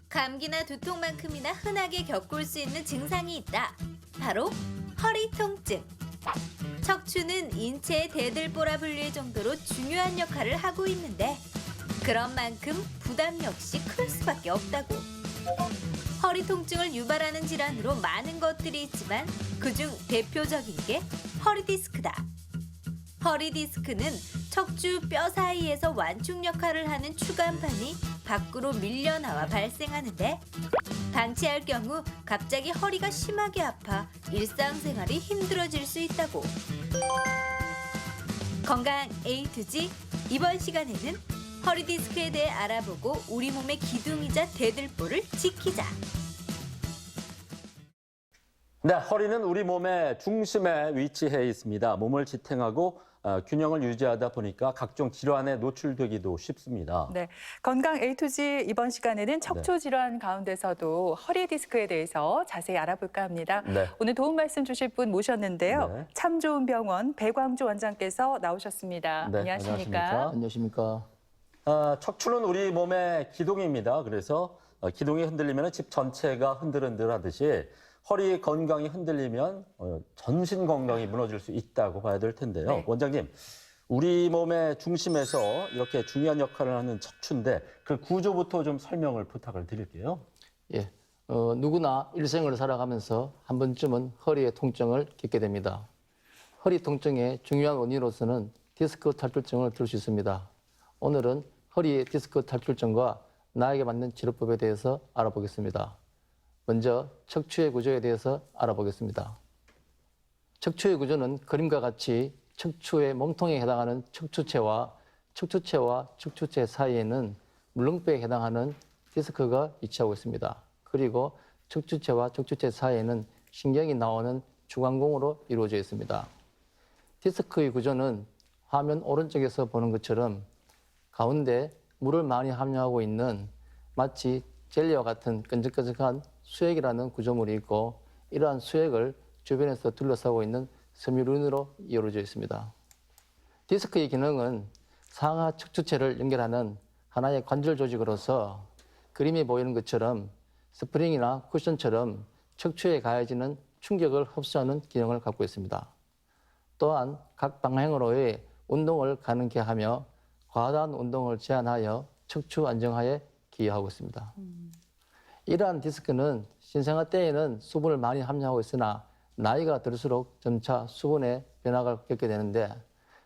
감기나 두통만큼이나 흔하게 겪을 수 있는 증상이 있다. 바로 허리 통증. 척추는 인체의 대들보라 불릴 정도로 중요한 역할을 하고 있는데 그런 만큼 부담 역시 클 수밖에 없다고. 허리 통증을 유발하는 질환으로 많은 것들이 있지만 그중 대표적인 게 허리 디스크다. 허리 디스크는 척추 뼈 사이에서 완충 역할을 하는 추간판이 밖으로 밀려나와 발생하는데 방치할 경우 갑자기 허리가 심하게 아파 일상생활이 힘들어질 수 있다고. 건강 A to G 이번 시간에는 허리 디스크에 대해 알아보고 우리 몸의 기둥이자 대들보를 지키자. 네, 허리는 우리 몸의 중심에 위치해 있습니다. 몸을 지탱하고 균형을 유지하다 보니까 각종 질환에 노출되기도 쉽습니다. 네, 건강 A to G 이번 시간에는 척추 질환 가운데서도 허리 디스크에 대해서 자세히 알아볼까 합니다. 네. 오늘 도움 말씀 주실 분 모셨는데요. 네. 참 좋은 병원 배광주 원장께서 나오셨습니다. 네, 안녕하십니까? 안녕하십니까? 척추는 우리 몸의 기둥입니다. 그래서 기둥이 흔들리면 집 전체가 흔들흔들하듯이 허리 건강이 흔들리면 전신 건강이 무너질 수 있다고 봐야 될 텐데요. 네. 원장님, 우리 몸의 중심에서 이렇게 중요한 역할을 하는 척추인데 그 구조부터 좀 설명을 부탁을 드릴게요. 예, 누구나 일생을 살아가면서 한 번쯤은 허리의 통증을 겪게 됩니다. 허리 통증의 중요한 원인으로서는 디스크 탈출증을 들 수 있습니다. 오늘은 허리 디스크 탈출증과 나에게 맞는 치료법에 대해서 알아보겠습니다. 먼저 척추의 구조에 대해서 알아보겠습니다. 척추의 구조는 그림과 같이 척추의 몸통에 해당하는 척추체와 척추체 사이에는 물렁뼈에 해당하는 디스크가 위치하고 있습니다. 그리고 척추체와 척추체 사이에는 신경이 나오는 주간공으로 이루어져 있습니다. 디스크의 구조는 화면 오른쪽에서 보는 것처럼 가운데 물을 많이 함유하고 있는 마치 젤리와 같은 끈적끈적한 수액이라는 구조물이 있고 이러한 수액을 주변에서 둘러싸고 있는 섬유륜으로 이루어져 있습니다. 디스크의 기능은 상하 척추체를 연결하는 하나의 관절 조직으로서 그림에 보이는 것처럼 스프링이나 쿠션처럼 척추에 가해지는 충격을 흡수하는 기능을 갖고 있습니다. 또한 각 방향으로의 운동을 가능케 하며 과다한 운동을 제한하여 척추 안정화에 기여하고 있습니다. 이러한 디스크는 신생아 때에는 수분을 많이 함유하고 있으나 나이가 들수록 점차 수분의 변화가 겪게 되는데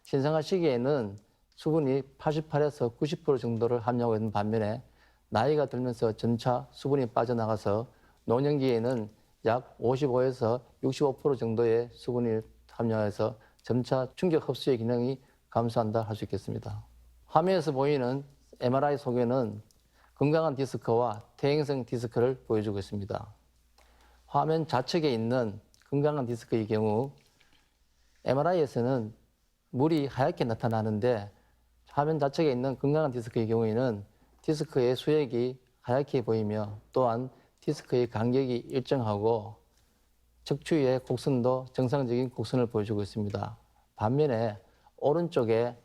신생아 시기에는 수분이 88에서 90% 정도를 함유하고 있는 반면에 나이가 들면서 점차 수분이 빠져나가서 노년기에는 약 55에서 65% 정도의 수분이 함유해서 점차 충격 흡수의 기능이 감소한다 할 수 있겠습니다. 화면에서 보이는 MRI 소견은 건강한 디스크와 퇴행성 디스크를 보여주고 있습니다. 화면 좌측에 있는 건강한 디스크의 경우 MRI에서는 물이 하얗게 나타나는데 화면 좌측에 있는 건강한 디스크의 경우에는 디스크의 수액이 하얗게 보이며 또한 디스크의 간격이 일정하고 척추의 곡선도 정상적인 곡선을 보여주고 있습니다. 반면에 오른쪽에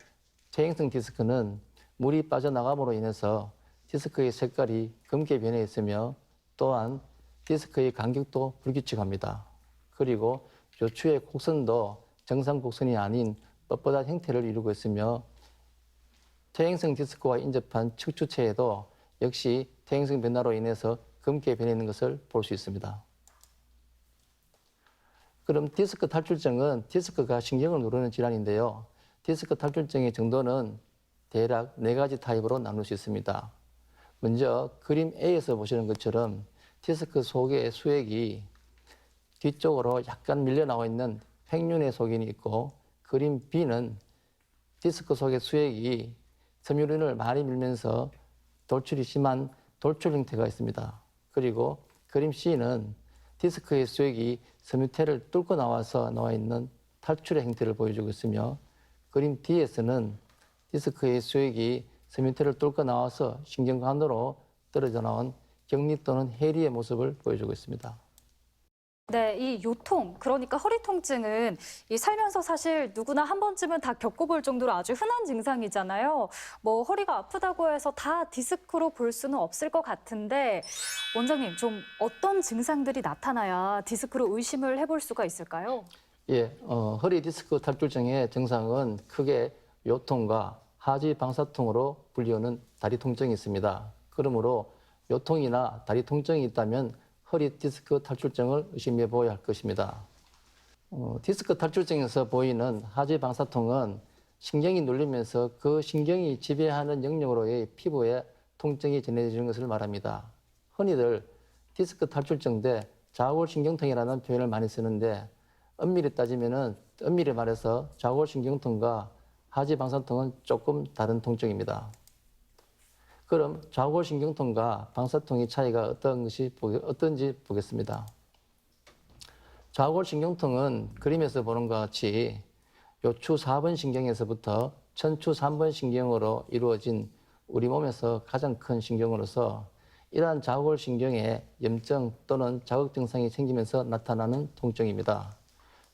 퇴행성 디스크는 물이 빠져나감으로 인해서 디스크의 색깔이 검게 변해 있으며 또한 디스크의 간격도 불규칙합니다. 그리고 요추의 곡선도 정상 곡선이 아닌 뻣뻣한 형태를 이루고 있으며 퇴행성 디스크와 인접한 척추체에도 역시 퇴행성 변화로 인해서 검게 변해 있는 것을 볼 수 있습니다. 그럼 디스크 탈출증은 디스크가 신경을 누르는 질환인데요. 디스크 탈출증의 정도는 대략 4가지 타입으로 나눌 수 있습니다. 먼저 그림 A에서 보시는 것처럼 디스크 속의 수액이 뒤쪽으로 약간 밀려 나와 있는 횡륜의 소견이 있고 그림 B는 디스크 속의 수액이 섬유륜을 많이 밀면서 돌출이 심한 돌출 형태가 있습니다. 그리고 그림 C는 디스크의 수액이 섬유태를 뚫고 나와서 나와 있는 탈출의 형태를 보여주고 있으며 그림 D에서는 디스크의 수액이 섬유태를 뚫고 나와서 신경관으로 떨어져 나온 격리 또는 해리의 모습을 보여주고 있습니다. 네, 이 요통, 그러니까 허리 통증은 이 살면서 사실 누구나 한 번쯤은 다 겪어볼 정도로 아주 흔한 증상이잖아요. 뭐 허리가 아프다고 해서 다 디스크로 볼 수는 없을 것 같은데 원장님, 좀 어떤 증상들이 나타나야 디스크로 의심을 해볼 수가 있을까요? 예, 허리 디스크 탈출증의 증상은 크게 요통과 하지 방사통으로 불리우는 다리 통증이 있습니다. 그러므로 요통이나 다리 통증이 있다면 허리 디스크 탈출증을 의심해 보아야 할 것입니다. 디스크 탈출증에서 보이는 하지 방사통은 신경이 눌리면서 그 신경이 지배하는 영역으로의 피부에 통증이 전해지는 것을 말합니다. 흔히들 디스크 탈출증 대 좌골신경통이라는 표현을 많이 쓰는데 엄밀히 말해서 좌골신경통과 하지 방사통은 조금 다른 통증입니다. 그럼 좌골신경통과 방사통의 차이가 어떤지 보겠습니다. 좌골신경통은 그림에서 보는 것과 같이 요추 4번 신경에서부터 천추 3번 신경으로 이루어진 우리 몸에서 가장 큰 신경으로서 이러한 좌골신경에 염증 또는 자극 증상이 생기면서 나타나는 통증입니다.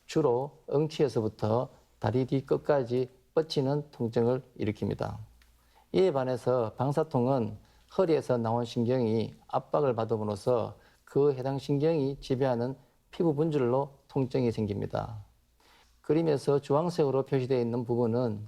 주로 엉치에서부터 다리 뒤 끝까지 뻗치는 통증을 일으킵니다. 이에 반해서 방사통은 허리에서 나온 신경이 압박을 받음으로써 그 해당 신경이 지배하는 피부 분줄로 통증이 생깁니다. 그림에서 주황색으로 표시되어 있는 부분은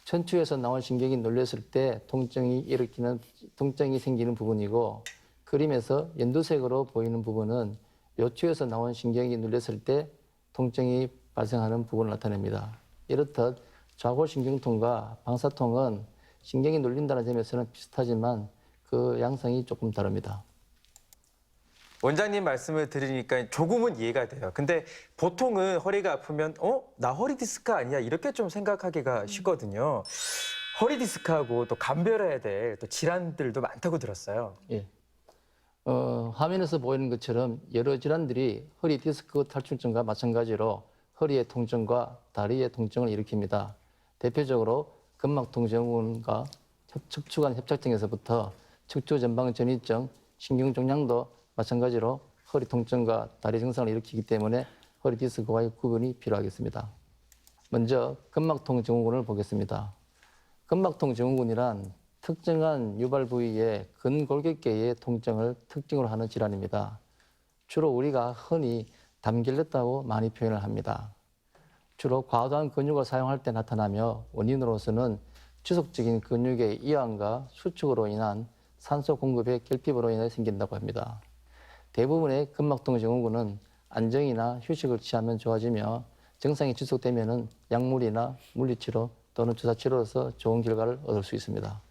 천추에서 나온 신경이 눌렸을 때 통증이 생기는 부분이고 그림에서 연두색으로 보이는 부분은 요추에서 나온 신경이 눌렸을 때 통증이 발생하는 부분을 나타냅니다. 이렇듯 좌골신경통과 방사통은 신경이 눌린다는 점에서는 비슷하지만 그 양상이 조금 다릅니다. 원장님 말씀을 들으니까 조금은 이해가 돼요. 근데 보통은 허리가 아프면 나 허리 디스크 아니야? 이렇게 좀 생각하기가 쉽거든요. 허리 디스크하고 또 감별해야 될 또 질환들도 많다고 들었어요. 예. 화면에서 보이는 것처럼 여러 질환들이 허리 디스크 탈출증과 마찬가지로 허리의 통증과 다리의 통증을 일으킵니다. 대표적으로 근막통증과 척추관 협착증에서부터 척추 전방 전이증, 신경종양도 마찬가지로 허리 통증과 다리 증상을 일으키기 때문에 허리 디스크와의 구분이 필요하겠습니다. 먼저 근막통 증후군을 보겠습니다. 근막통 증후군이란 특정한 유발 부위의 근골격계의 통증을 특징으로 하는 질환입니다. 주로 우리가 흔히 담길렸다고 많이 표현을 합니다. 주로 과도한 근육을 사용할 때 나타나며 원인으로서는 지속적인 근육의 이완과 수축으로 인한 산소 공급의 결핍으로 인해 생긴다고 합니다. 대부분의 근막통 증후군은 안정이나 휴식을 취하면 좋아지며 증상이 지속되면 약물이나 물리치료 또는 주사치료로서 좋은 결과를 얻을 수 있습니다.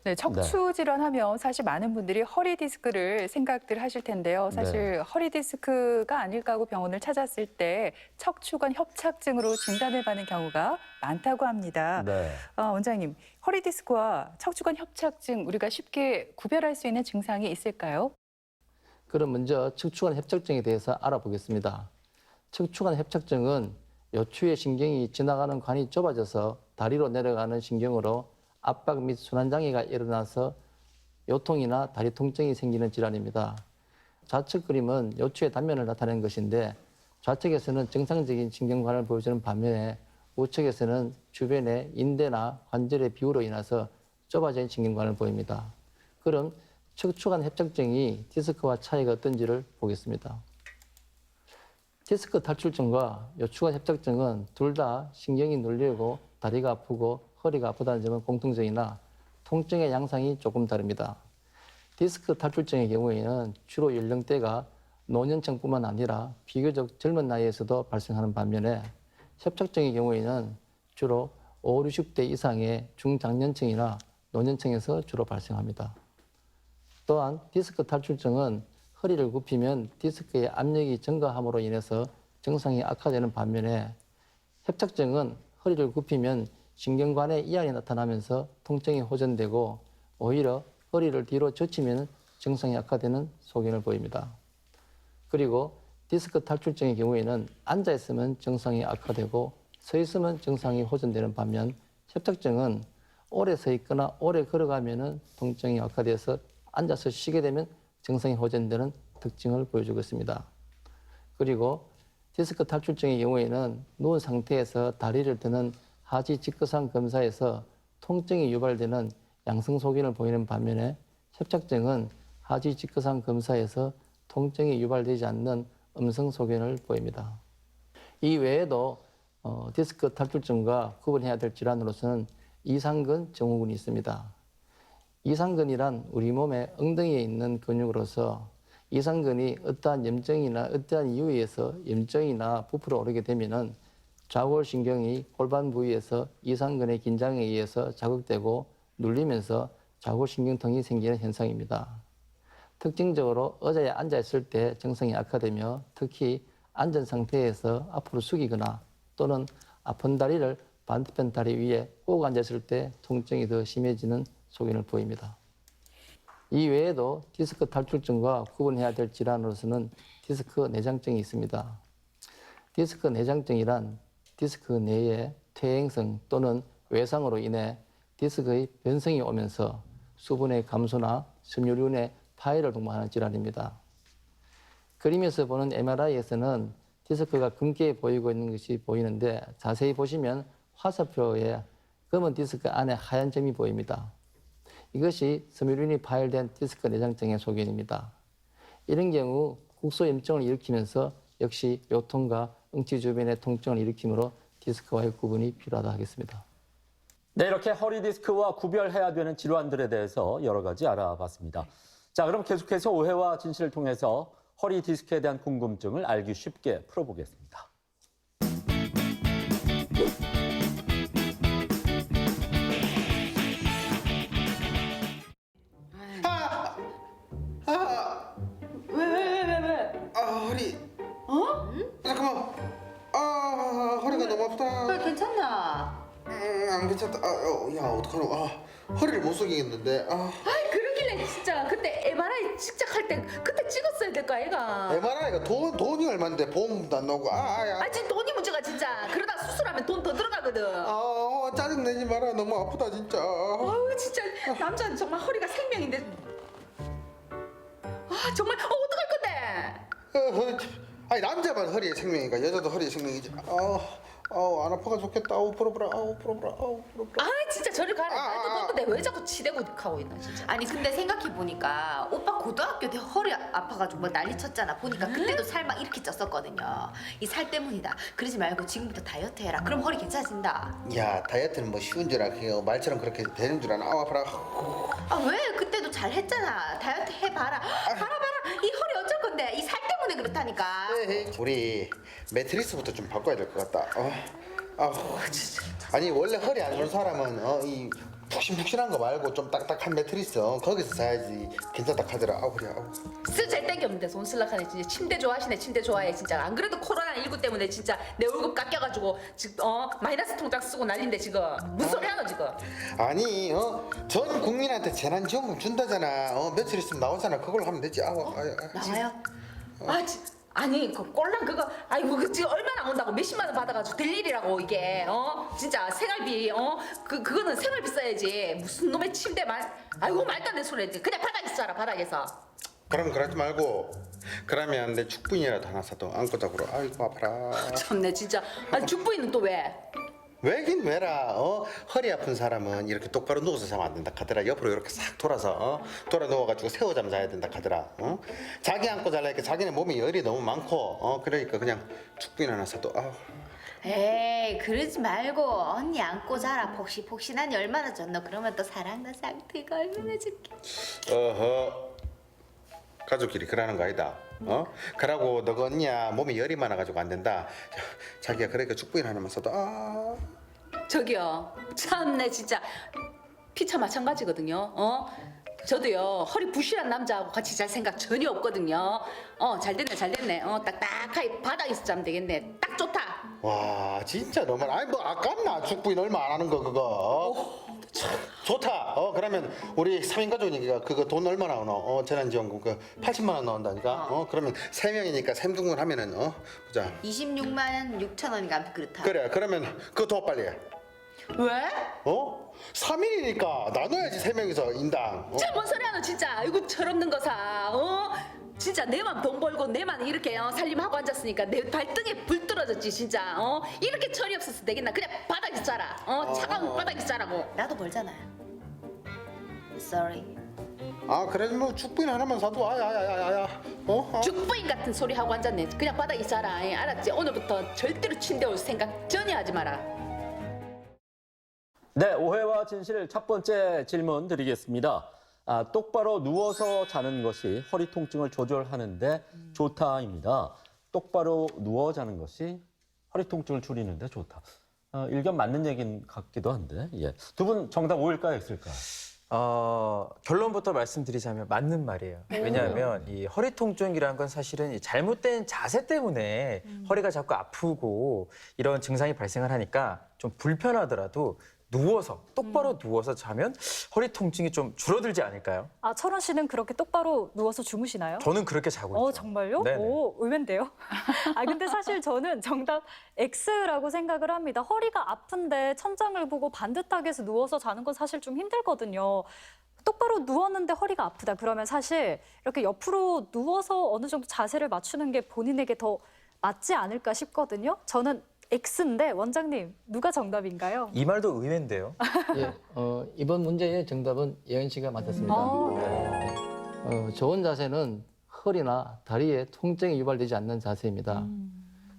네, 척추 질환하면 사실 많은 분들이 허리 디스크를 생각들 하실 텐데요. 사실 허리 디스크가 아닐까 하고 병원을 찾았을 때 척추관 협착증으로 진단을 받는 경우가 많다고 합니다. 네. 원장님, 허리 디스크와 척추관 협착증 우리가 쉽게 구별할 수 있는 증상이 있을까요? 그럼 먼저 척추관 협착증에 대해서 알아보겠습니다. 척추관 협착증은 요추의 신경이 지나가는 관이 좁아져서 다리로 내려가는 신경으로 압박 및 순환장애가 일어나서 요통이나 다리 통증이 생기는 질환입니다. 좌측 그림은 요추의 단면을 나타내는 것인데 좌측에서는 정상적인 신경관을 보여주는 반면에 우측에서는 주변의 인대나 관절의 비우로 인해서 좁아진 신경관을 보입니다. 그럼 척추관 협착증이 디스크와 차이가 어떤지를 보겠습니다. 디스크 탈출증과 요추관 협착증은 둘 다 신경이 눌리고 다리가 아프고 허리가 아프다는 점은 공통적이나 통증의 양상이 조금 다릅니다. 디스크 탈출증의 경우에는 주로 연령대가 노년층뿐만 아니라 비교적 젊은 나이에서도 발생하는 반면에 협착증의 경우에는 주로 5, 60대 이상의 중장년층이나 노년층에서 주로 발생합니다. 또한 디스크 탈출증은 허리를 굽히면 디스크의 압력이 증가함으로 인해서 증상이 악화되는 반면에 협착증은 허리를 굽히면 신경관의 이완이 나타나면서 통증이 호전되고 오히려 허리를 뒤로 젖히면 증상이 악화되는 소견을 보입니다. 그리고 디스크 탈출증의 경우에는 앉아 있으면 증상이 악화되고 서 있으면 증상이 호전되는 반면 협착증은 오래 서 있거나 오래 걸어가면 통증이 악화돼서 앉아서 쉬게 되면 증상이 호전되는 특징을 보여주고 있습니다. 그리고 디스크 탈출증의 경우에는 누운 상태에서 다리를 드는 하지 직거상 검사에서 통증이 유발되는 양성 소견을 보이는 반면에 협착증은 하지 직거상 검사에서 통증이 유발되지 않는 음성 소견을 보입니다. 이 외에도 디스크 탈출증과 구분해야 될 질환으로서는 이상근 증후군이 있습니다. 이상근이란 우리 몸의 엉덩이에 있는 근육으로서 이상근이 어떠한 염증이나 어떠한 이유에 의해서 염증이나 부풀어 오르게 되면은 좌골신경이 골반 부위에서 이상근의 긴장에 의해서 자극되고 눌리면서 좌골신경통이 생기는 현상입니다. 특징적으로 의자에 앉아 있을 때 증상이 악화되며 특히 앉은 상태에서 앞으로 숙이거나 또는 아픈 다리를 반대편 다리 위에 꼭 앉았을 때 통증이 더 심해지는 소견을 보입니다. 이 외에도 디스크 탈출증과 구분해야 될 질환으로서는 디스크 내장증이 있습니다. 디스크 내장증이란 디스크 내에 퇴행성 또는 외상으로 인해 디스크의 변성이 오면서 수분의 감소나 섬유륜의 파열을 동반하는 질환입니다. 그림에서 보는 MRI에서는 디스크가 검게 보이고 있는 것이 보이는데 자세히 보시면 화살표에 검은 디스크 안에 하얀 점이 보입니다. 이것이 섬유륜이 파열된 디스크 내장증의 소견입니다. 이런 경우 국소염증을 일으키면서 역시 요통과 응치 주변의 통증을 일으키므로 디스크와의 구분이 필요하다 하겠습니다. 네, 이렇게 허리 디스크와 구별해야 되는 질환들에 대해서 여러 가지 알아봤습니다. 자, 그럼 계속해서 오해와 진실을 통해서 허리 디스크에 대한 궁금증을 알기 쉽게 풀어보겠습니다. 왜? 아 허리. 어? 잠깐만. 아 허리가 너무 아프다. 왜 괜찮나? 안 괜찮다. 야 어떡하노. 허리를 못 숙이겠는데. 아이 그러길래 진짜 그때 MRI 측정할 때 그때 찍었어야 될 거 아이가? MRI가 돈이 얼마인데 보험도 안 나오고. 지금 돈이 문제가 진짜 그러다 수술하면 돈 더 들어가거든. 짜증 내지 마라. 너무 아프다 진짜. 아우 진짜 남자는 정말 허리가 생명인데. 정말 어떡할 건데? 아니 남자만 허리에 생명이니까 여자도 허리에 생명이지. 안 아파가 좋겠다. 풀어보라. 풀어보라. 진짜 저리 가라. 나도 너도 왜 자꾸 치대고 가고 있나 진짜. 아니 근데 생각해 보니까 오빠 고등학교 때 허리 아파가지고 막 난리 쳤잖아. 보니까 그때도 살 막 이렇게 쪘었거든요. 이 살 때문이다. 그러지 말고 지금부터 다이어트 해라. 그럼 허리 괜찮아진다. 야 다이어트는 뭐 쉬운 줄 알아. 말처럼 그렇게 되는 줄 아나. 아파라. 왜? 그때도 잘 했잖아. 다이어트 해봐라. 봐라. 이 허리 어쩔 건데. 이 살 때문에 그렇다니까. 우리 매트리스부터 좀 바꿔야 될 것 같다. 아니 원래 허리 안 좋은 사람은 이 푹신푹신한 거 말고 좀 딱딱한 매트리스 거기서 자야지 괜찮다 하더라. 허리야. 쓸잘 땡기 없는데 손 쓸락하네 진짜. 침대 좋아하시네. 침대 좋아해 진짜. 안 그래도 코로나19 때문에 진짜 내 월급 깎여가지고 지금 마이너스 통장 쓰고 난린데 지금 무슨 소리 하노 지금. 아니 전 국민한테 재난지원금 준다잖아. 며칠 있으면 나오잖아. 그걸로 하면 되지. 나와요? 아니 그 꼴랑 그거 그 지금 얼마 나온다고 몇십만 원 받아가지고 될 일이라고 이게 진짜 생활비 그거는 생활비 써야지. 무슨 놈의 침대 말도 안 되는 소리 했지. 그냥 바닥에서 자라. 바닥에서. 그럼 그러지 말고 그러면 내 죽분이라도 하나 사도 안고 자고로. 아이고 아파라. 참내 진짜. 죽부인은 또 왜? 왜긴 왜라. 허리 아픈 사람은 이렇게 똑바로 누워서 자면 안 된다 하더라. 옆으로 이렇게 싹 돌아서 돌아 누워가지고 세워 잠 자야 된다 하더라. 자기 안고 자려니까 자기는 몸에 열이 너무 많고 그러니까 그냥 죽빈 하나 사도. 에이 그러지 말고 언니 안고 자라. 폭신폭신하니 얼마나 좋노. 그러면 또 사랑과 상태가 얼마나 좋게. 가족끼리 그러는 거 아니다. 그러고 너가 언니야 몸에 열이 많아가지고 안 된다. 자기야 그러니까 죽부인 하나만 사도. 저기요 참내 진짜 피차 마찬가지거든요. 저도요 허리 부실한 남자하고 같이 잘 생각 전혀 없거든요. 잘 됐네. 딱딱하게 바닥에서 자면 되겠네. 딱 좋다. 와 진짜 너무 뭐 아깝나. 죽부인 얼마 안 하는 거 그거. 좋다. 그러면 우리 3인 가족이니까 그거 돈 얼마 나오노? 재난지원금 80만 원 나온다니까. 그러면 3명이니까 샘둥을 하면은 보자. 26만 6천 원인가 아무튼 그렇다. 그래 그러면 그거 더 빨리 해. 왜? 3인이니까 나눠야지 3명이서 인당. 진짜 뭔 소리 하노 진짜. 아이고 철없는 거사. 진짜 진짜 내만 돈 벌고 내만 이렇게 살림하고 앉았으니까 내 발등에 불 떨어졌지 진짜. 이렇게 철이 없어서 되겠나? 그냥 바닥에 자라. 차가운 바닥에 자라고. 나도 벌잖아. Sorry. 아 그래 뭐 죽부인 하나만 사도 아야야야야. 죽부인 같은 소리 하고 앉았네. 그냥 바닥에 자라. 알았지? 오늘부터 절대로 침대 올 생각 전혀 하지 마라. 네, 오해와 진실 첫 번째 질문 드리겠습니다. 똑바로 누워서 자는 것이 허리 통증을 조절하는데 좋다입니다. 똑바로 누워 자는 것이 허리 통증을 줄이는데 좋다. 일견 맞는 얘기인 같기도 한데, 예. 두 분 정답 O일까요, X일까요? 결론부터 말씀드리자면 맞는 말이에요. 왜냐하면 이 허리 통증이라는 건 사실은 이 잘못된 자세 때문에 허리가 자꾸 아프고 이런 증상이 발생을 하니까 좀 불편하더라도 똑바로 누워서 자면 허리 통증이 좀 줄어들지 않을까요? 아, 철원 씨는 그렇게 똑바로 누워서 주무시나요? 저는 그렇게 자고 있죠. 정말요? 네네. 오, 의외인데요? 근데 사실 저는 정답 X라고 생각을 합니다. 허리가 아픈데 천장을 보고 반듯하게 해서 누워서 자는 건 사실 좀 힘들거든요. 똑바로 누웠는데 허리가 아프다. 그러면 사실 이렇게 옆으로 누워서 어느 정도 자세를 맞추는 게 본인에게 더 맞지 않을까 싶거든요. 저는 X인데 원장님 누가 정답인가요? 이 말도 의외인데요. 예, 이번 문제의 정답은 예은 씨가 맞았습니다. 좋은 자세는 허리나 다리에 통증이 유발되지 않는 자세입니다.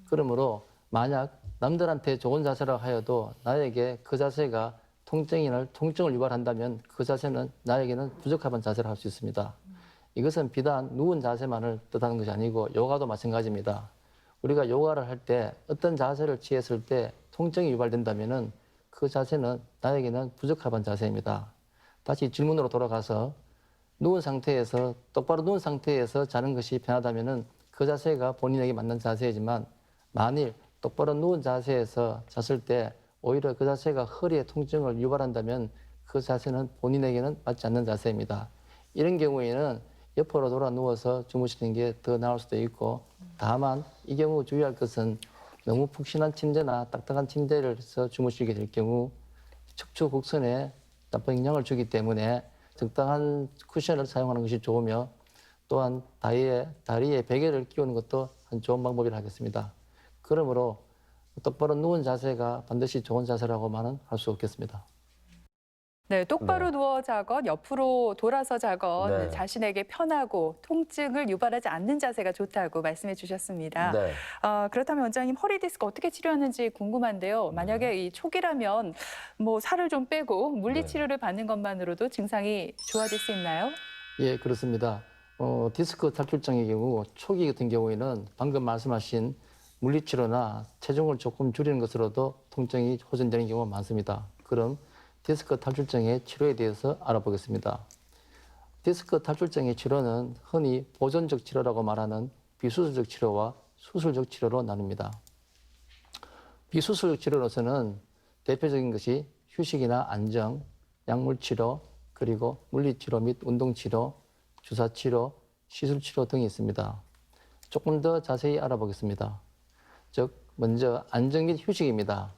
그러므로 만약 남들한테 좋은 자세라고 하여도 나에게 그 자세가 통증을 유발한다면 그 자세는 나에게는 부적합한 자세를 할 수 있습니다. 이것은 비단 누운 자세만을 뜻하는 것이 아니고 요가도 마찬가지입니다. 우리가 요가를 할 때 어떤 자세를 취했을 때 통증이 유발된다면은 그 자세는 나에게는 부적합한 자세입니다. 다시 질문으로 돌아가서 똑바로 누운 상태에서 자는 것이 편하다면은 그 자세가 본인에게 맞는 자세이지만 만일 똑바로 누운 자세에서 잤을 때 오히려 그 자세가 허리에 통증을 유발한다면 그 자세는 본인에게는 맞지 않는 자세입니다. 이런 경우에는 옆으로 돌아 누워서 주무시는 게 더 나을 수도 있고 다만 이 경우 주의할 것은 너무 푹신한 침대나 딱딱한 침대에서 주무시게 될 경우 척추 곡선에 나쁜 영향을 주기 때문에 적당한 쿠션을 사용하는 것이 좋으며 또한 다리에 베개를 끼우는 것도 한 좋은 방법이라 하겠습니다. 그러므로 똑바로 누운 자세가 반드시 좋은 자세라고만은 할 수 없겠습니다. 네, 똑바로 네. 누워 자건 옆으로 돌아서 자건 네. 자신에게 편하고 통증을 유발하지 않는 자세가 좋다고 말씀해 주셨습니다. 네. 그렇다면 원장님 허리 디스크 어떻게 치료하는지 궁금한데요. 만약에 이 초기라면 뭐 살을 좀 빼고 물리 네. 치료를 받는 것만으로도 증상이 좋아질 수 있나요? 예, 그렇습니다. 디스크 탈출증의 경우 초기 같은 경우에는 방금 말씀하신 물리치료나 체중을 조금 줄이는 것으로도 통증이 호전되는 경우가 많습니다. 그럼 디스크 탈출증의 치료에 대해서 알아보겠습니다. 디스크 탈출증의 치료는 흔히 보존적 치료라고 말하는 비수술적 치료와 수술적 치료로 나뉩니다. 비수술적 치료로서는 대표적인 것이 휴식이나 안정, 약물치료, 그리고 물리치료 및 운동치료, 주사치료, 시술치료 등이 있습니다. 조금 더 자세히 알아보겠습니다. 즉, 먼저 안정 및 휴식입니다.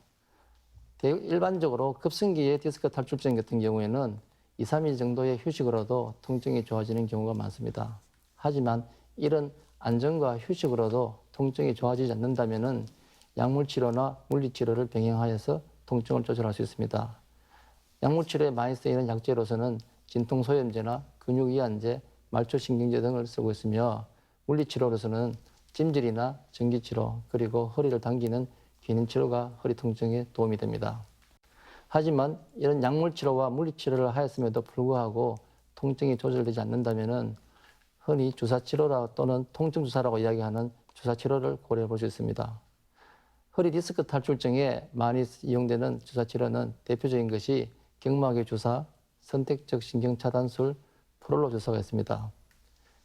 일반적으로 급성기의 디스크 탈출증 같은 경우에는 2, 3일 정도의 휴식으로도 통증이 좋아지는 경우가 많습니다. 하지만 이런 안정과 휴식으로도 통증이 좋아지지 않는다면 약물치료나 물리치료를 병행하여서 통증을 조절할 수 있습니다. 약물치료에 많이 쓰이는 약제로서는 진통소염제나 근육이완제, 말초신경제 등을 쓰고 있으며 물리치료로서는 찜질이나 전기치료 그리고 허리를 당기는 기능치료가 허리 통증에 도움이 됩니다. 하지만 이런 약물치료와 물리치료를 하였음에도 불구하고 통증이 조절되지 않는다면 흔히 주사치료라 또는 통증주사라고 이야기하는 주사치료를 고려해 볼 수 있습니다. 허리 디스크 탈출증에 많이 이용되는 주사치료는 대표적인 것이 경막의 주사, 선택적 신경차단술, 프롤로 주사가 있습니다.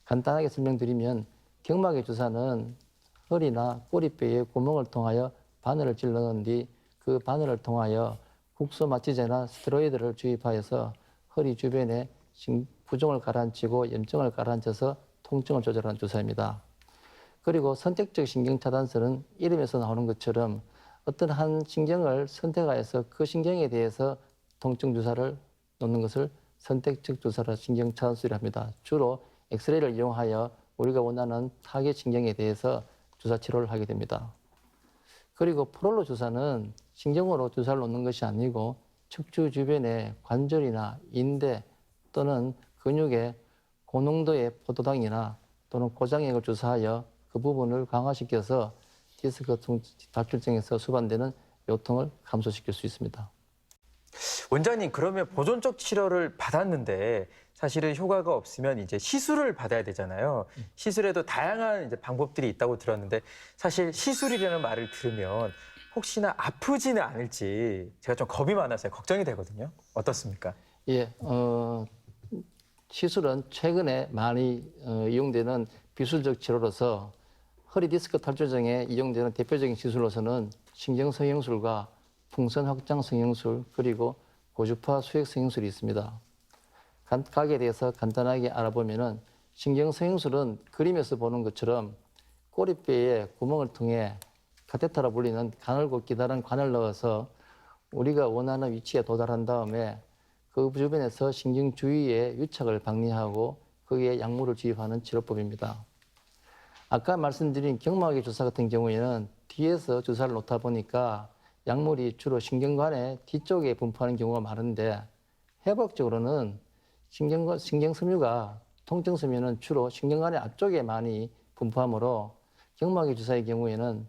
간단하게 설명드리면 경막의 주사는 허리나 꼬리뼈에 구멍을 통하여 바늘을 찔러넣은 뒤 그 바늘을 통하여 국소마취제나 스테로이드를 주입하여서 허리 주변에 부종을 가라앉히고 염증을 가라앉혀서 통증을 조절하는 주사입니다. 그리고 선택적 신경차단술은 이름에서 나오는 것처럼 어떤 한 신경을 선택하여서 그 신경에 대해서 통증 주사를 놓는 것을 선택적 주사라 신경차단술이라 합니다. 주로 엑스레이를 이용하여 우리가 원하는 타겟 신경에 대해서 주사 치료를 하게 됩니다. 그리고 프롤로 주사는 신경으로 주사를 놓는 것이 아니고 척추 주변의 관절이나 인대 또는 근육에 고농도의 포도당이나 또는 고장액을 주사하여 그 부분을 강화시켜서 디스크 탈출증에서 수반되는 요통을 감소시킬 수 있습니다. 원장님, 그러면 보존적 치료를 받았는데 사실은 효과가 없으면 이제 시술을 받아야 되잖아요. 시술에도 다양한 이제 방법들이 있다고 들었는데 사실 시술이라는 말을 들으면 혹시나 아프지는 않을지 제가 좀 겁이 많아서 걱정이 되거든요. 어떻습니까? 예, 시술은 최근에 많이 이용되는 비술적 치료로서 허리 디스크 탈출증에 이용되는 대표적인 시술로서는 신경 성형술과 풍선 확장 성형술 그리고 고주파 수액 성형술이 있습니다. 각에 대해서 간단하게 알아보면은 신경 성형술은 그림에서 보는 것처럼 꼬리뼈에 구멍을 통해 카테터라 불리는 가늘고 기다란 관을 넣어서 우리가 원하는 위치에 도달한 다음에 그 주변에서 신경 주위에 유착을 박리하고 거기에 약물을 주입하는 치료법입니다. 아까 말씀드린 경막의 주사 같은 경우에는 뒤에서 주사를 놓다 보니까 약물이 주로 신경관의 뒤쪽에 분포하는 경우가 많은데 해부학적으로는 신경섬유가 통증섬유는 주로 신경관의 앞쪽에 많이 분포하므로 경막의 주사의 경우에는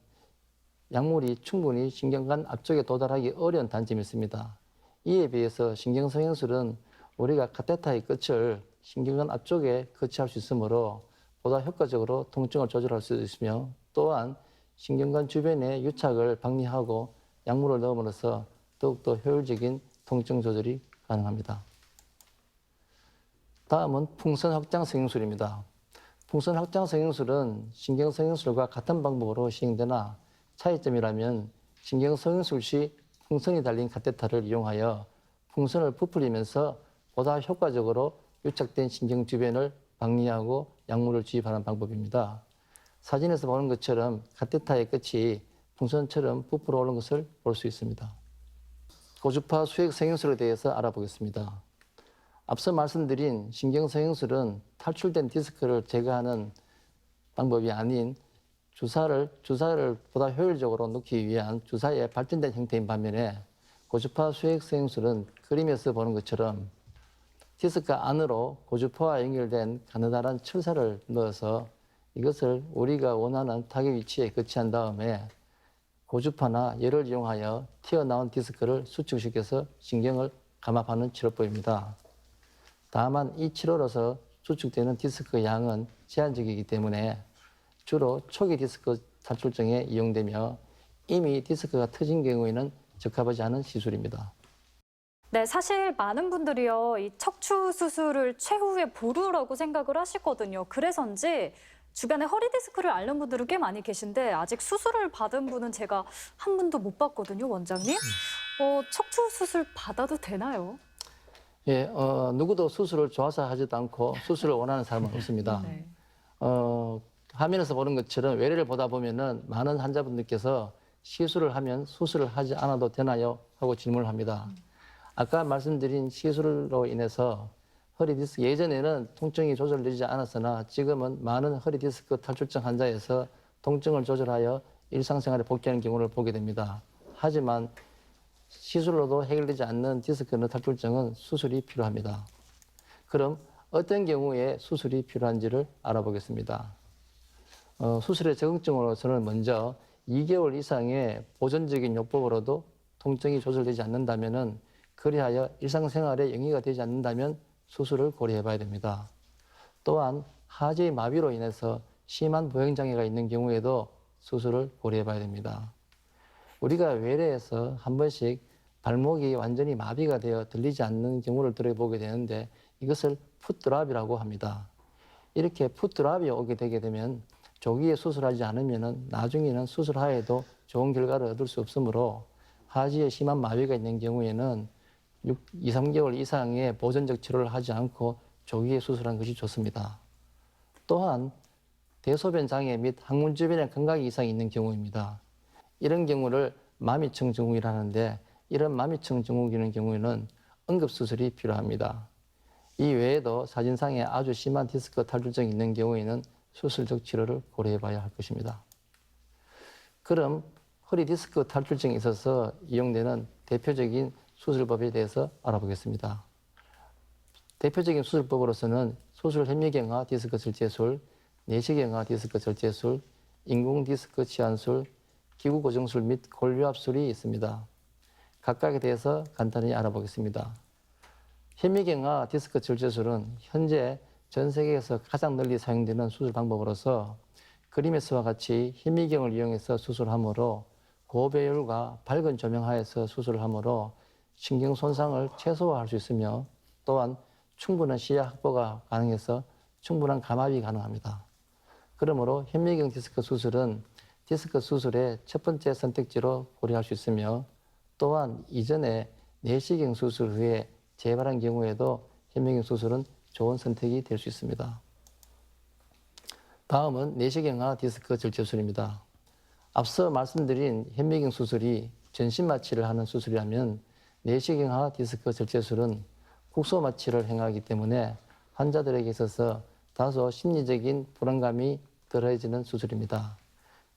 약물이 충분히 신경관 앞쪽에 도달하기 어려운 단점이 있습니다. 이에 비해서 신경성형술은 우리가 카테터의 끝을 신경관 앞쪽에 거치할 수 있으므로 보다 효과적으로 통증을 조절할 수 있으며 또한 신경관 주변에 유착을 박리하고 약물을 넣음으로써 더욱더 효율적인 통증 조절이 가능합니다. 다음은 풍선 확장 성형술입니다. 풍선 확장 성형술은 신경 성형술과 같은 방법으로 시행되나 차이점이라면 신경 성형술 시 풍선이 달린 카테터를 이용하여 풍선을 부풀리면서 보다 효과적으로 유착된 신경 주변을 박리하고 약물을 주입하는 방법입니다. 사진에서 보는 것처럼 카테터의 끝이 풍선처럼 부풀어 오른 것을 볼 수 있습니다. 고주파 수액 성형술에 대해서 알아보겠습니다. 앞서 말씀드린 신경 성형술은 탈출된 디스크를 제거하는 방법이 아닌 주사를 보다 효율적으로 넣기 위한 주사의 발전된 형태인 반면에 고주파 수액 성형술은 그림에서 보는 것처럼 디스크 안으로 고주파와 연결된 가느다란 철사를 넣어서 이것을 우리가 원하는 타겟 위치에 거치한 다음에 고주파나 열을 이용하여 튀어나온 디스크를 수축시켜서 신경을 감압하는 치료법입니다. 다만 이 치료로서 수축되는 디스크 양은 제한적이기 때문에 주로 초기 디스크 탈출증에 이용되며 이미 디스크가 터진 경우에는 적합하지 않은 시술입니다. 네, 사실 많은 분들이요, 이 척추 수술을 최후의 보루라고 생각을 하시거든요. 그래서인지 주변에 허리 디스크를 앓는 분들은 꽤 많이 계신데 아직 수술을 받은 분은 제가 한 분도 못 봤거든요, 원장님. 척추 수술 받아도 되나요? 예, 누구도 수술을 좋아서 하지도 않고 수술을 원하는 사람은 없습니다. 네. 화면에서 보는 것처럼 외래를 보다 보면은 많은 환자분들께서 시술을 하면 수술을 하지 않아도 되나요? 하고 질문을 합니다. 아까 말씀드린 시술로 인해서 허리 디스크 예전에는 통증이 조절되지 않았으나 지금은 많은 허리 디스크 탈출증 환자에서 통증을 조절하여 일상생활에 복귀하는 경우를 보게 됩니다. 하지만 시술로도 해결되지 않는 디스크 탈출증은 수술이 필요합니다. 그럼 어떤 경우에 수술이 필요한지를 알아보겠습니다. 수술의 적응증으로서는 먼저 2개월 이상의 보존적인 요법으로도 통증이 조절되지 않는다면 그리하여 일상생활에 영향이 되지 않는다면 수술을 고려해 봐야 됩니다. 또한 하지의 마비로 인해서 심한 보행장애가 있는 경우에도 수술을 고려해 봐야 됩니다. 우리가 외래에서 한 번씩 발목이 완전히 마비가 되어 들리지 않는 경우를 들어보게 되는데 이것을 풋드랍이라고 합니다. 이렇게 풋드랍이 오게 되게 되면 조기에 수술하지 않으면 나중에는 수술하에도 좋은 결과를 얻을 수 없으므로 하지에 심한 마비가 있는 경우에는 2, 3개월 이상의 보존적 치료를 하지 않고 조기에 수술하는 것이 좋습니다. 또한 대소변 장애 및 항문 주변에 감각이 이상이 있는 경우입니다. 이런 경우를 마미청 증후군이라 하는데 이런 마미청 증후군의 경우에는 응급수술이 필요합니다. 이 외에도 사진상에 아주 심한 디스크 탈출증이 있는 경우에는 수술적 치료를 고려해 봐야 할 것입니다. 그럼 허리 디스크 탈출증에 있어서 이용되는 대표적인 수술법에 대해서 알아보겠습니다. 대표적인 수술법으로서는 수술 현미경화 디스크 절제술, 내시경화 디스크 절제술, 인공 디스크 치환술, 기구 고정술 및 골유압술이 있습니다. 각각에 대해서 간단히 알아보겠습니다. 현미경화 디스크 절제술은 현재 전 세계에서 가장 널리 사용되는 수술 방법으로서 그림에서와 같이 현미경을 이용해서 수술하므로 고배율과 밝은 조명 하에서 수술을 하므로 신경 손상을 최소화할 수 있으며 또한 충분한 시야 확보가 가능해서 충분한 감압이 가능합니다. 그러므로 현미경 디스크 수술은 디스크 수술의 첫 번째 선택지로 고려할 수 있으며 또한 이전에 내시경 수술 후에 재발한 경우에도 현미경 수술은 좋은 선택이 될 수 있습니다. 다음은 내시경화 디스크 절제술입니다. 앞서 말씀드린 현미경 수술이 전신 마취를 하는 수술이라면 내시경화 디스크 절제술은 국소 마취를 행하기 때문에 환자들에게 있어서 다소 심리적인 불안감이 더해지는 수술입니다.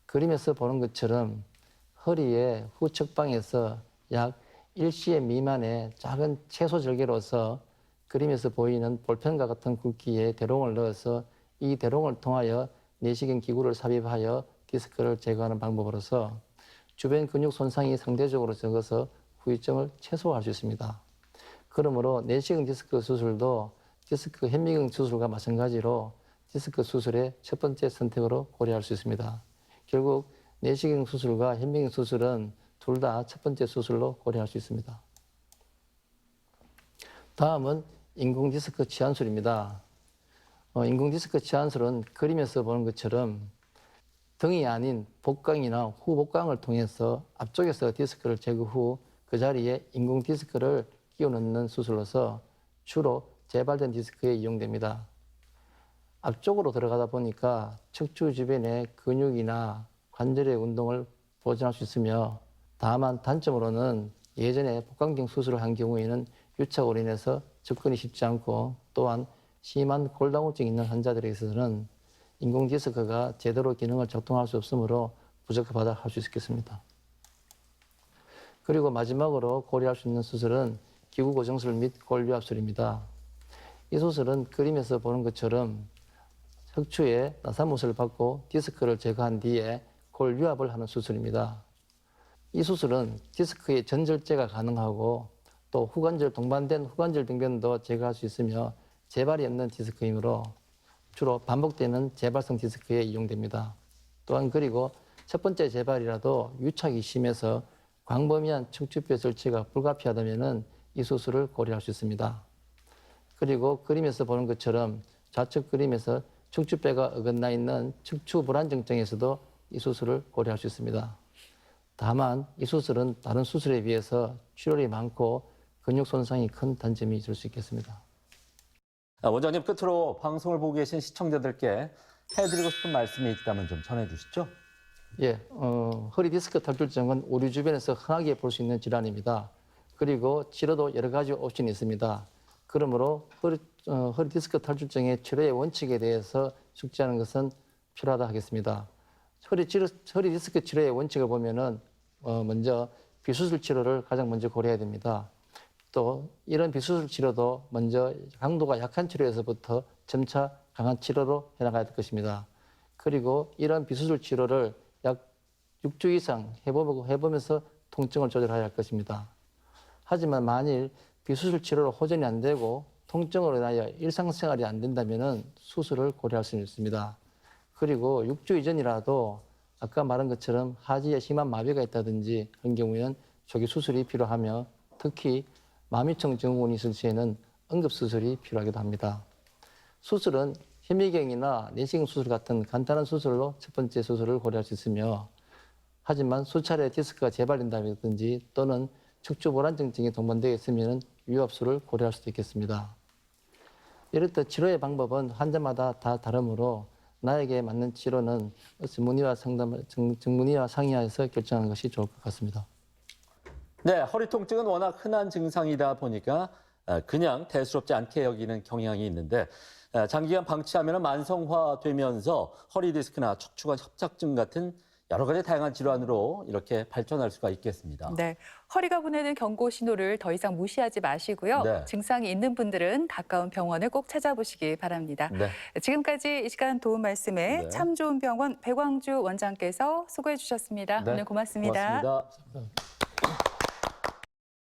그림에서 보는 것처럼 허리의 후측방에서 약 1cm 미만의 작은 채소 절개로서 그림에서 보이는 볼펜과 같은 굵기의 대롱을 넣어서 이 대롱을 통하여 내시경 기구를 삽입하여 디스크를 제거하는 방법으로서 주변 근육 손상이 상대적으로 적어서 후유증을 최소화할 수 있습니다. 그러므로 내시경 디스크 수술도 디스크 현미경 수술과 마찬가지로 디스크 수술의 첫 번째 선택으로 고려할 수 있습니다. 결국 내시경 수술과 현미경 수술은 둘 다 첫 번째 수술로 고려할 수 있습니다. 다음은 인공 디스크 치환술입니다. 인공 디스크 치환술은 그림에서 보는 것처럼 등이 아닌 복강이나 후복강을 통해서 앞쪽에서 디스크를 제거 후 그 자리에 인공 디스크를 끼워 넣는 수술로서 주로 재발된 디스크에 이용됩니다. 앞쪽으로 들어가다 보니까 척추 주변의 근육이나 관절의 운동을 보존할 수 있으며 다만 단점으로는 예전에 복강경 수술을 한 경우에는 유착으로 인해서 접근이 쉽지 않고 또한 심한 골다공증이 있는 환자들에 있어서는 인공 디스크가 제대로 기능을 작동할 수 없으므로 부적합하다 할 수 있겠습니다. 그리고 마지막으로 고려할 수 있는 수술은 기구 고정술 및 골유압술입니다. 이 수술은 그림에서 보는 것처럼 척추에 나사못을 받고 디스크를 제거한 뒤에 골유압을 하는 수술입니다. 이 수술은 디스크의 전절제가 가능하고 또 후관절 동반된 후관절 병변도 제거할 수 있으며 재발이 없는 디스크이므로 주로 반복되는 재발성 디스크에 이용됩니다. 또한 그리고 첫 번째 재발이라도 유착이 심해서 광범위한 척추뼈 절제가 불가피하다면 이 수술을 고려할 수 있습니다. 그리고 그림에서 보는 것처럼 좌측 그림에서 척추뼈가 어긋나 있는 척추 불안정증에서도 이 수술을 고려할 수 있습니다. 다만 이 수술은 다른 수술에 비해서 출혈이 많고 근육 손상이 큰 단점이 있을 수 있겠습니다. 원장님, 끝으로 방송을 보고 계신 시청자들께 해드리고 싶은 말씀이 있다면 좀 전해주시죠. 예, 허리 디스크 탈출증은 우리 주변에서 흔하게 볼 수 있는 질환입니다. 그리고 치료도 여러 가지 옵션이 있습니다. 그러므로 허리 디스크 탈출증의 치료의 원칙에 대해서 숙지하는 것은 필요하다 하겠습니다. 허리 디스크 치료의 원칙을 보면은 먼저 비수술 치료를 가장 먼저 고려해야 됩니다. 또 이런 비수술 치료도 먼저 강도가 약한 치료에서부터 점차 강한 치료로 해나가야 될 것입니다. 그리고 이런 비수술 치료를 약 6주 이상 해보면서 통증을 조절해야 할 것입니다. 하지만 만일 비수술 치료로 호전이 안 되고 통증으로 인하여 일상생활이 안 된다면 수술을 고려할 수 있습니다. 그리고 6주 이전이라도 아까 말한 것처럼 하지에 심한 마비가 있다든지 그런 경우에는 조기 수술이 필요하며 특히 마미청 증후군이 있을 시에는 응급수술이 필요하기도 합니다. 수술은 현미경이나 내시경 수술 같은 간단한 수술로 첫 번째 수술을 고려할 수 있으며 하지만 수차례 디스크가 재발된다든지 또는 척추 불안정증이 동반되어 있으면 유압술을 고려할 수도 있겠습니다. 이렇듯 치료의 방법은 환자마다 다 다르므로 나에게 맞는 치료는 전문의와 상의하여서 결정하는 것이 좋을 것 같습니다. 네, 허리 통증은 워낙 흔한 증상이다 보니까 그냥 대수롭지 않게 여기는 경향이 있는데 장기간 방치하면 만성화되면서 허리 디스크나 척추관 협착증 같은 여러 가지 다양한 질환으로 이렇게 발전할 수가 있겠습니다. 네, 허리가 보내는 경고 신호를 더 이상 무시하지 마시고요. 네. 증상이 있는 분들은 가까운 병원을 꼭 찾아보시기 바랍니다. 네. 지금까지 이 시간 도움 말씀에 네. 참 좋은 병원 배광주 원장께서 수고해 주셨습니다. 네, 오늘 고맙습니다. 고맙습니다.